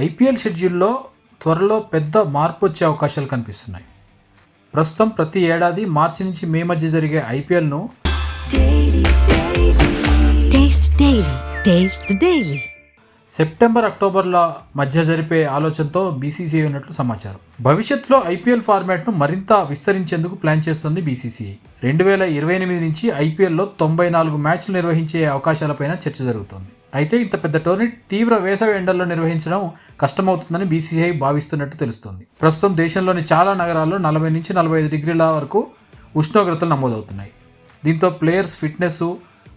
IPL షెడ్యూల్లో త్వరలో పెద్ద మార్పు వచ్చే అవకాశాలు కనిపిస్తున్నాయి. ప్రస్తుతం ప్రతి ఏడాది మార్చి నుంచి మే మధ్య జరిగే ఐపీఎల్ను సెప్టెంబర్ అక్టోబర్ల మధ్య జరిపే ఆలోచనతో బీసీసీఐ ఉన్నట్లు సమాచారం. భవిష్యత్తులో ఐపీఎల్ ఫార్మాట్ను మరింత విస్తరించేందుకు ప్లాన్ చేస్తుంది బీసీసీఐ. 2028 నుంచి ఐపీఎల్లో 94 మ్యాచ్లు నిర్వహించే అవకాశాలపైన చర్చ జరుగుతోంది. అయితే ఇంత పెద్ద టోర్నీ తీవ్ర వేసవి ఎండల్లో నిర్వహించడం కష్టమవుతుందని బీసీసీఐ భావిస్తున్నట్టు తెలుస్తోంది. ప్రస్తుతం దేశంలోని చాలా నగరాల్లో 40 నుంచి 45 డిగ్రీల వరకు ఉష్ణోగ్రతలు నమోదవుతున్నాయి. దీంతో ప్లేయర్స్ ఫిట్నెస్,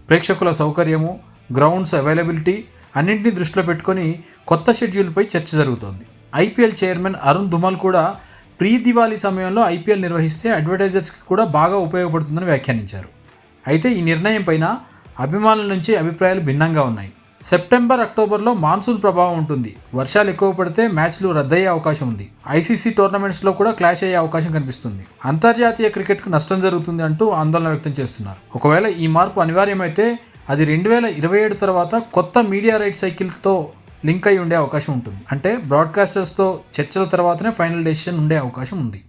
ప్రేక్షకుల సౌకర్యము, గ్రౌండ్స్ అవైలబిలిటీ అన్నింటినీ దృష్టిలో పెట్టుకొని కొత్త షెడ్యూల్పై చర్చ జరుగుతోంది. ఐపీఎల్ చైర్మన్ అరుణ్ ధుమల్ కూడా ప్రీ దివాళీ సమయంలో ఐపీఎల్ నిర్వహిస్తే అడ్వర్టైజర్స్కి కూడా బాగా ఉపయోగపడుతుందని వ్యాఖ్యానించారు. అయితే ఈ నిర్ణయం పైన అభిమానుల నుంచి అభిప్రాయాలు భిన్నంగా ఉన్నాయి. సెప్టెంబర్ అక్టోబర్లో మాన్సూన్ ప్రభావం ఉంటుంది. వర్షాలు ఎక్కువ పడితే మ్యాచ్లు రద్దయ్యే అవకాశం ఉంది. ఐసీసీ టోర్నమెంట్స్లో కూడా క్లాష్ అయ్యే అవకాశం కనిపిస్తుంది. అంతర్జాతీయ క్రికెట్కు నష్టం జరుగుతుంది అంటూ ఆందోళన వ్యక్తం చేస్తున్నారు. ఒకవేళ ఈ మార్పు అనివార్యమైతే అది 2027 తర్వాత కొత్త మీడియా రైట్ సైకిల్తో లింక్ అయి ఉండే అవకాశం ఉంటుంది. అంటే బ్రాడ్కాస్టర్స్తో చర్చల తర్వాతనే ఫైనల్ డెసిషన్ ఉండే అవకాశం ఉంది.